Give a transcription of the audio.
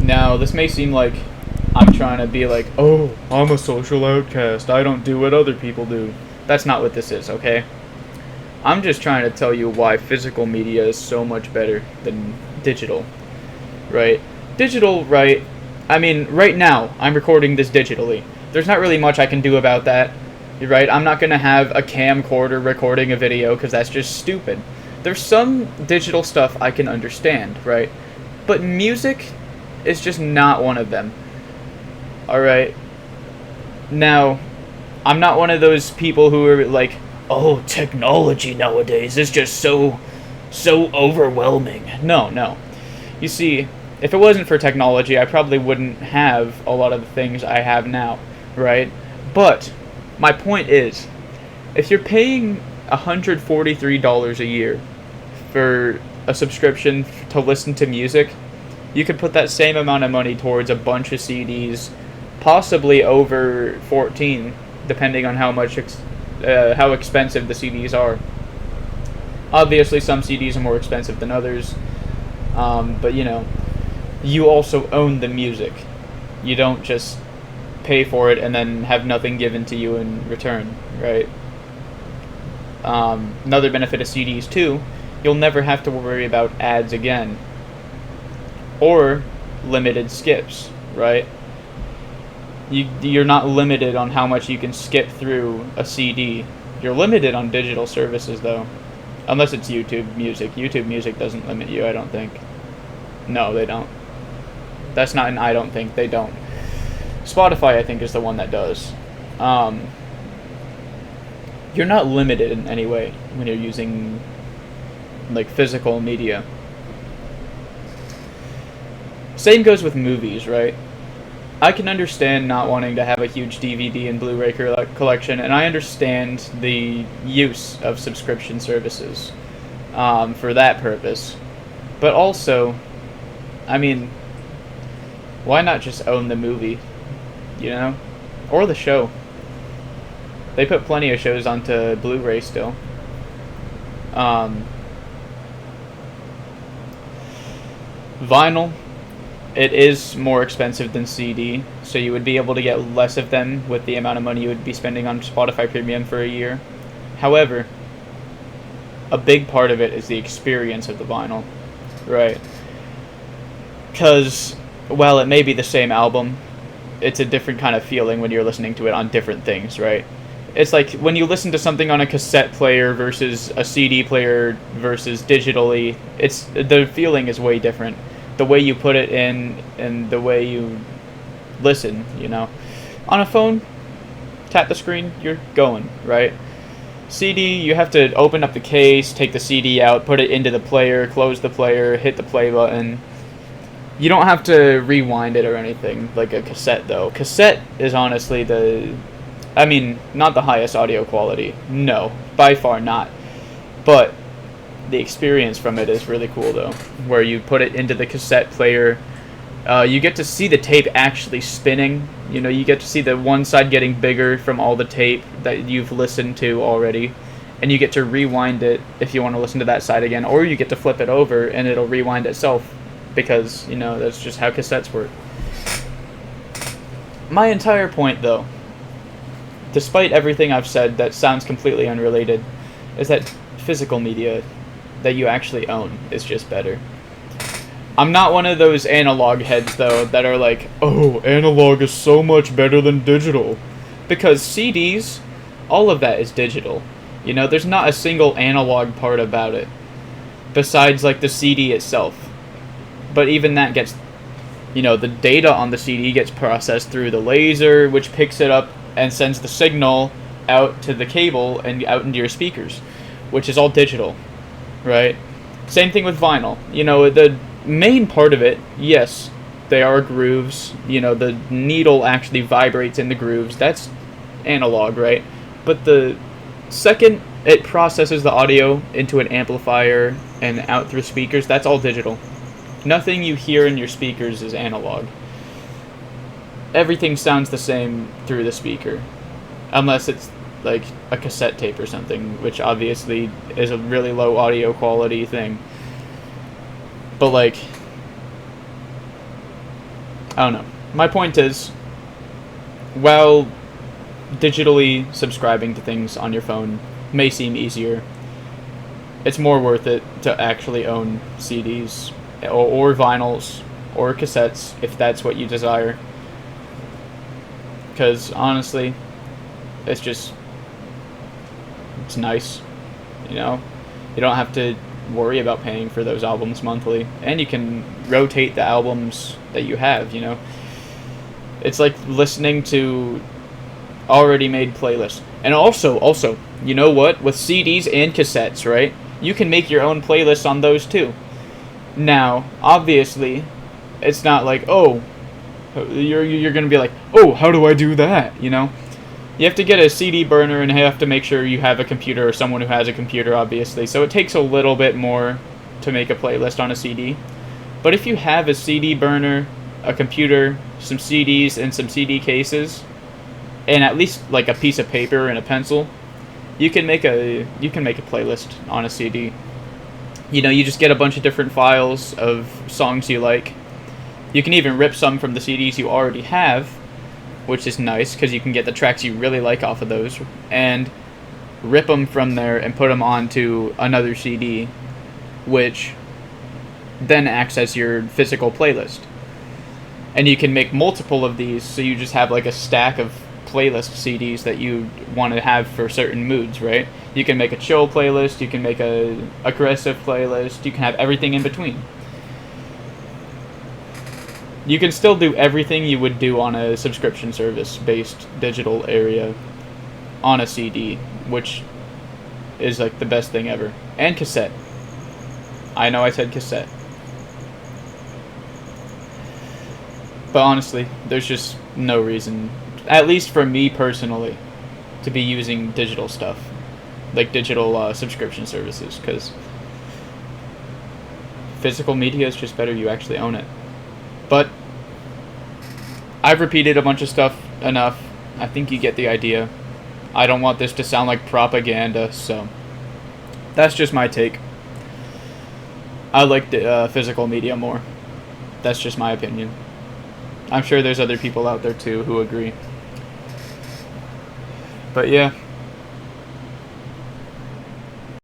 Now, this may seem like I'm trying to be like, oh, I'm a social outcast. I don't do what other people do. That's not what this is, okay? I'm just trying to tell you why physical media is so much better than digital, right? Digital, right? I mean, right now, I'm recording this digitally. There's not really much I can do about that, right? I'm not going to have a camcorder recording a video because that's just stupid. There's some digital stuff I can understand, right? But music is just not one of them. Alright? Now, I'm not one of those people who are like, oh, technology nowadays is just so overwhelming. No. You see, if it wasn't for technology, I probably wouldn't have a lot of the things I have now, right? But my point is, if you're paying $143 a year for a subscription to listen to music, you could put that same amount of money towards a bunch of CDs, possibly over 14, depending on how expensive the CDs are. Obviously, some CDs are more expensive than others, but you also own the music. You don't just pay for it and then have nothing given to you in return, right? Another benefit of CDs too, you'll never have to worry about ads again. Or limited skips, right? You're not limited on how much you can skip through a CD. You're limited on digital services though. Unless it's YouTube Music. YouTube Music doesn't limit you, I don't think. No, they don't. That's not an I don't think, they don't. Spotify, I think, is the one that does. You're not limited in any way when you're using like physical media. Same goes with movies, right? I can understand not wanting to have a huge DVD and Blu-ray collection, and I understand the use of subscription services for that purpose. But also, I mean, why not just own the movie, or the show? They put plenty of shows onto Blu-ray still. Vinyl, it is more expensive than CD, so you would be able to get less of them with the amount of money you would be spending on Spotify Premium for a year. However, a big part of it is the experience of the vinyl, right? Because, while it may be the same album, it's a different kind of feeling when you're listening to it on different things, right? It's like when you listen to something on a cassette player versus a CD player versus digitally, the feeling is way different. The way you put it in and the way you listen, On a phone, tap the screen, you're going, right? CD, you have to open up the case, take the CD out, put it into the player, close the player, hit the play button. You don't have to rewind it or anything like a cassette, though. Cassette is honestly not the highest audio quality. No, by far not. But the experience from it is really cool, though, where you put it into the cassette player. You get to see the tape actually spinning. You get to see the one side getting bigger from all the tape that you've listened to already, and you get to rewind it if you want to listen to that side again, or you get to flip it over and it'll rewind itself, because that's just how cassettes work. My entire point, though, despite everything I've said that sounds completely unrelated, is that physical media that you actually own is just better. I'm not one of those analog heads, though, that are like, oh, analog is so much better than digital. Because CDs, all of that is digital. There's not a single analog part about it, besides, like, the CD itself. But even that gets, the data on the CD gets processed through the laser, which picks it up and sends the signal out to the cable and out into your speakers, which is all digital. Right? Same thing with vinyl. The main part of it, yes, they are grooves. The needle actually vibrates in the grooves. That's analog, right? But the second it processes the audio into an amplifier and out through speakers, that's all digital. Nothing you hear in your speakers is analog. Everything sounds the same through the speaker, unless it's like a cassette tape or something, which obviously is a really low audio quality thing. But I don't know. My point is, while digitally subscribing to things on your phone may seem easier, it's more worth it to actually own CDs or vinyls or cassettes if that's what you desire. Because honestly, it's nice, you know? You don't have to worry about paying for those albums monthly, and you can rotate the albums that you have, you know? It's like listening to already made playlists. And also, you know what? With CDs and cassettes, right? You can make your own playlists on those too. Now, obviously, it's not like, oh, you're gonna be like, oh, how do I do that? You know, you have to get a CD burner and have to make sure you have a computer or someone who has a computer, obviously. So it takes a little bit more to make a playlist on a CD. But if you have a CD burner, a computer, some CDs, and some CD cases, and at least like a piece of paper and a pencil, you can make a playlist on a CD. You know, you just get a bunch of different files of songs you like. You can even rip some from the CDs you already have, which is nice because you can get the tracks you really like off of those, and rip them from there and put them onto another CD, which then acts as your physical playlist. And you can make multiple of these, so you just have like a stack of playlist CDs that you want to have for certain moods, right? You can make a chill playlist, you can make a aggressive playlist, you can have everything in between. You can still do everything you would do on a subscription service-based digital area on a CD, which is like the best thing ever. And cassette. I know I said cassette. But honestly, there's just no reason, at least for me personally, to be using digital stuff. Like digital subscription services, because physical media is just better, you actually own it. But I've repeated a bunch of stuff enough. I think you get the idea. I don't want this to sound like propaganda, so that's just my take. I like the physical media more. That's just my opinion. I'm sure there's other people out there too who agree. But yeah,